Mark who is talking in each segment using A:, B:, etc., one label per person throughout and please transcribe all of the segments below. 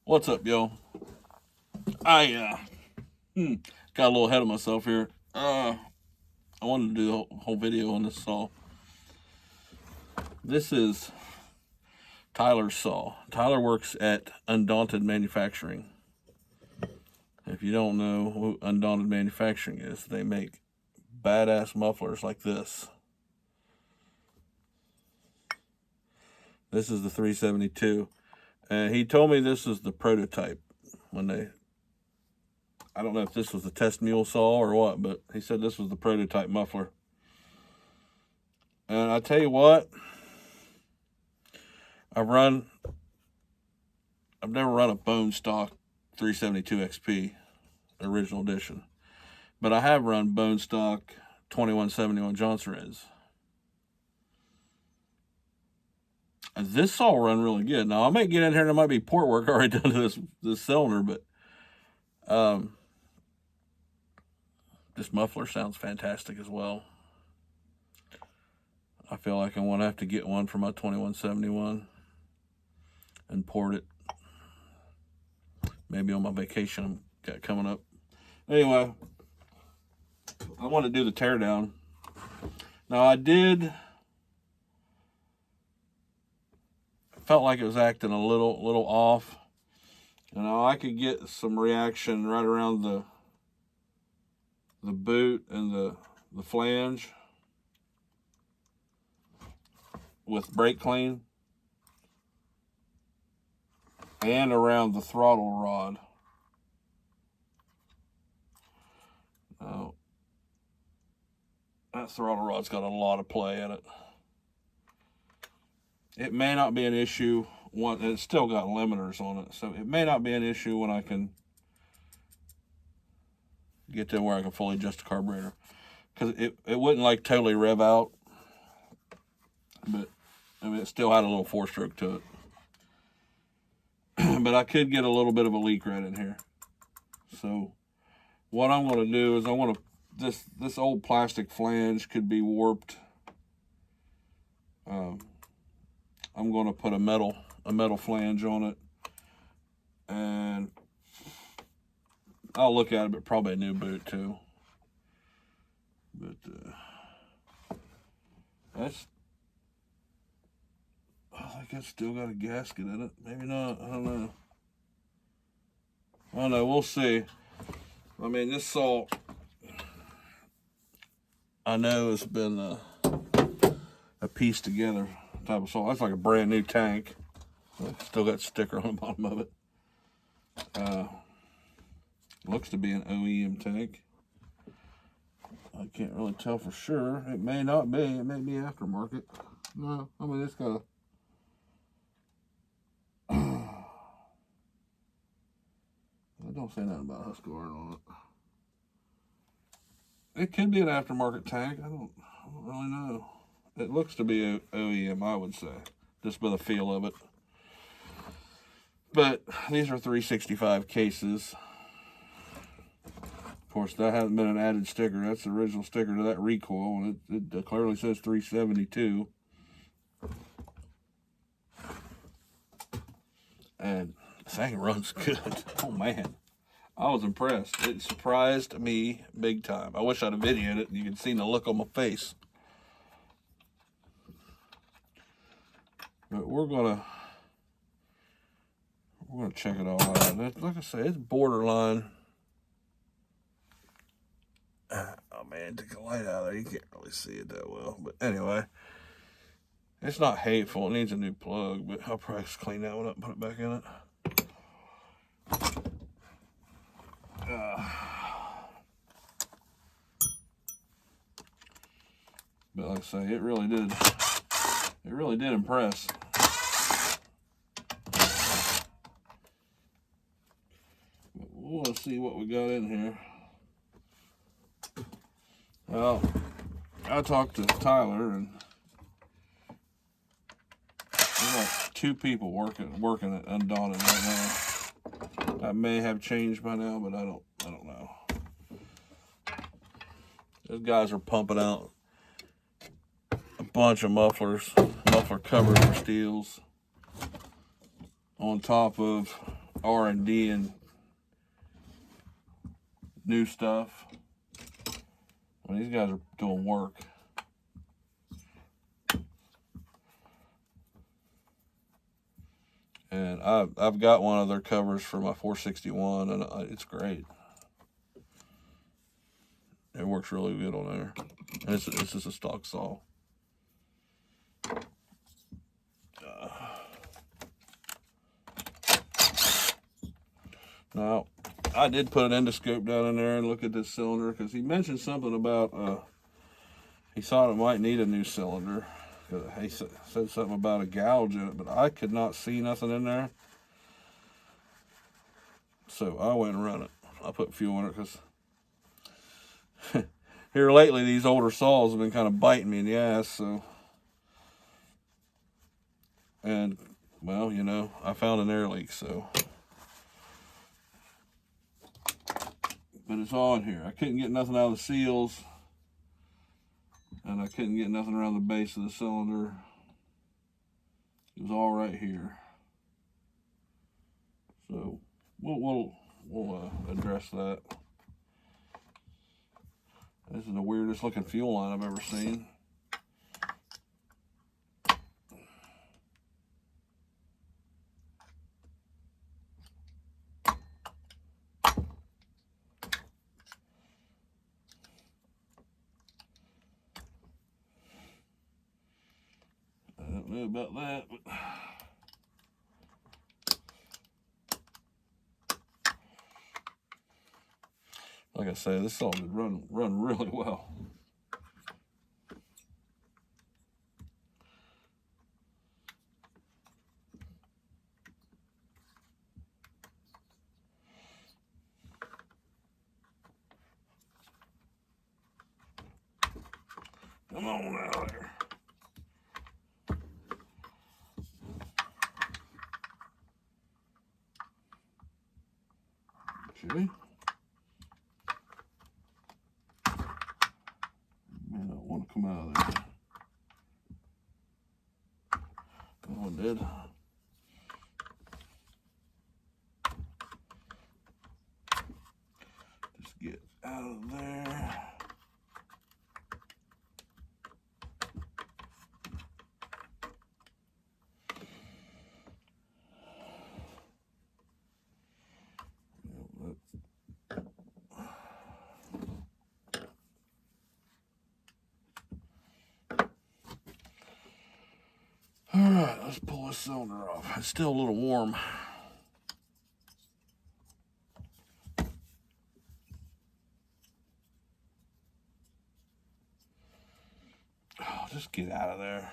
A: What's up, y'all? I got a little ahead of myself here. I wanted to do the whole video on this saw. This is Tyler's saw. Tyler works at Undaunted Manufacturing. If you don't know who Undaunted Manufacturing is, they make badass mufflers like this. This is the 372. And he told me this is the prototype I don't know if this was the test mule saw or what, but he said this was the prototype muffler. And I tell you what, I've never run a bone stock 372 XP original edition, but I have run bone stock 2171 Johnson Reds. And this saw run really good. Now I might get in here and there might be port work already done to this cylinder, but this muffler sounds fantastic as well. I feel like I want to have to get one for my 2171 and port it. Maybe on my vacation I've got coming up. Anyway, I want to do the teardown. Now I felt like it was acting a little off. You know, I could get some reaction right around the boot and the flange with brake clean and around the throttle rod. Now, that throttle rod's got a lot of play in it. It may not be an issue, it's still got limiters on it, so it may not be an issue when I can get to where I can fully adjust the carburetor. Because it wouldn't like totally rev out, but I mean, it still had a little four-stroke to it. But I could get a little bit of a leak right in here. So what I'm going to do is I want to, this old plastic flange could be warped. I'm going to put a metal flange on it, and I'll look at it, but probably a new boot too. But I think it's still got a gasket in it. Maybe not. I don't know. We'll see. I mean, this saw, I know it's been a piece together type of saw. That's like a brand new tank. Still got a sticker on the bottom of it. Looks to be an OEM tank. I can't really tell for sure. It may not be. It may be aftermarket. No, I mean, it's got a... It don't say nothing about Husqvarna on it. It could be an aftermarket tank. I don't really know. It looks to be OEM, I would say, just by the feel of it. But these are 365 cases. Of course, that hasn't been an added sticker. That's the original sticker to that recoil, and it clearly says 372. And the thing runs good. Oh, man. I was impressed. It surprised me big time. I wish I'd have videoed it and you could see the look on my face. But we're gonna check it all out. Like I say, it's borderline. Oh man, took the light out of there. You can't really see it that well. But anyway, it's not hateful. It needs a new plug, but I'll probably just clean that one up and put it back in it. But like I say, it really did impress. But we'll want to see what we got in here. Well, I talked to Tyler, and there's like 2 people working at Undaunted right now. That may have changed by now, but I don't know. Those guys are pumping out a bunch of muffler covers for steels on top of R&D and new stuff. Well, these guys are doing work. And I've got one of their covers for my 461, and it's great. It works really good on there. And it's just a stock saw. Now, I did put an endoscope down in there and look at this cylinder because he mentioned something about he thought it might need a new cylinder. He said something about a gouge in it, but I could not see nothing in there. So I went and run it. I put fuel in it because here lately these older saws have been kind of biting me in the ass. So, and well, you know, I found an air leak. So, but it's on here. I couldn't get nothing out of the seals, and I couldn't get nothing around the base of the cylinder. It was all right here. So we'll address that. This is the weirdest looking fuel line I've ever seen. I don't know about that, but like I say, this saw would run really well. Come on out there. Okay. May not want to come out of there. That one did. Just get out of there. All right, let's pull this cylinder off. It's still a little warm. Oh, just get out of there.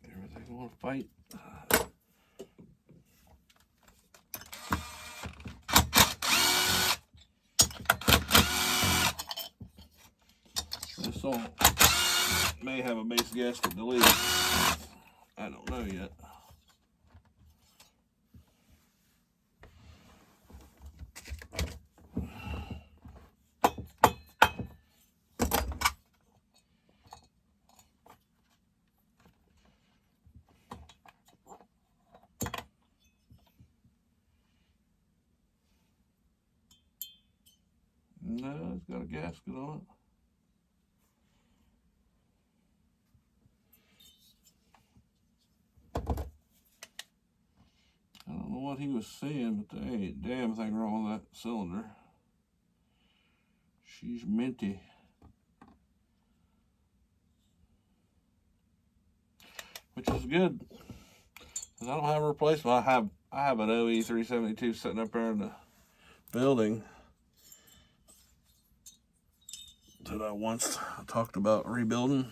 A: Everything want to fight. This saw may have a base gasket delete. I don't know yet. No, it's got a gasket on it. I don't know what he was saying, but there ain't a damn thing wrong with that cylinder. She's minty. Which is good, because I don't have a replacement. I have an OE 372 sitting up there in the building that I once talked about rebuilding,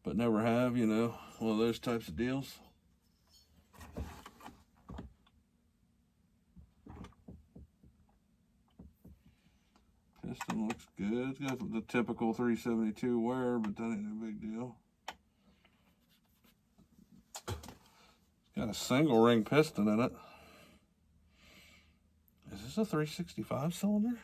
A: but never have, you know, one of those types of deals. Piston looks good. It's got the typical 372 wear, but that ain't no big deal. It's got a single ring piston in it. Is this a 365 cylinder?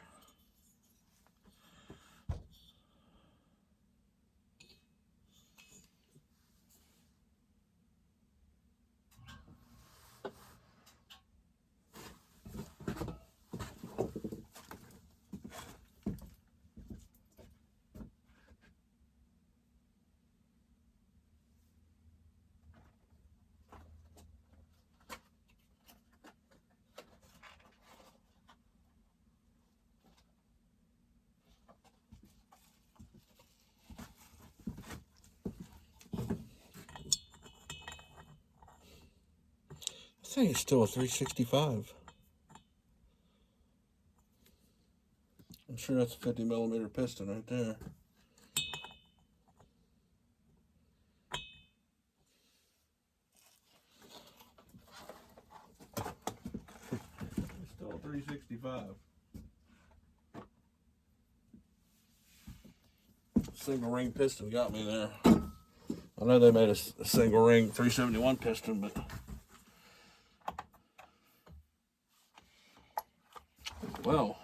A: think it's still a 365. I'm sure that's a 50 millimeter piston right there. It's still a 365. Single ring piston got me there. I know they made a single ring 371 piston, but well,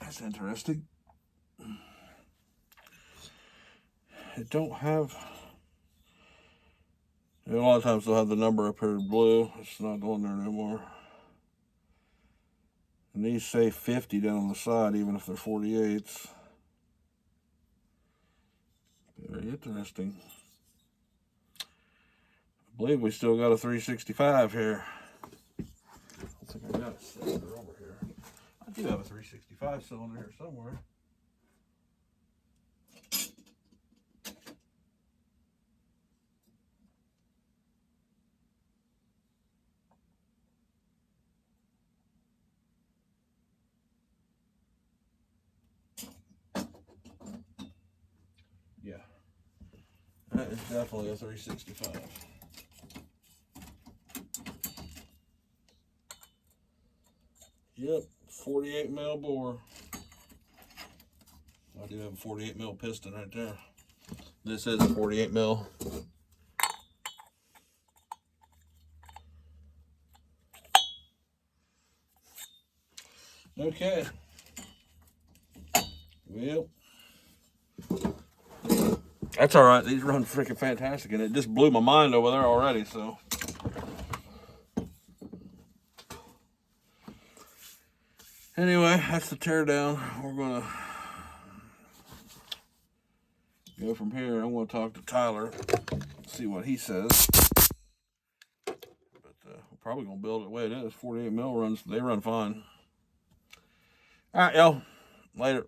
A: that's interesting. It don't have, a lot of times they'll have the number up here in blue. It's not on there anymore. And these say 50 down on the side, even if they're 48s. Very interesting. I believe we still got a 365 here. I don't think I got a cylinder over here. I do have a 365 cylinder here somewhere. Yeah, that is definitely a 365. Yep, 48 mil bore. I do have a 48 mil piston right there. This is a 48 mil. Okay. Well, that's all right. These run freaking fantastic, and it just blew my mind over there already. So, anyway, that's the teardown. We're gonna go from here. I'm gonna talk to Tyler, see what he says. But we're probably gonna build it the way it is. 48 mil runs. They run fine. All right, y'all. Later.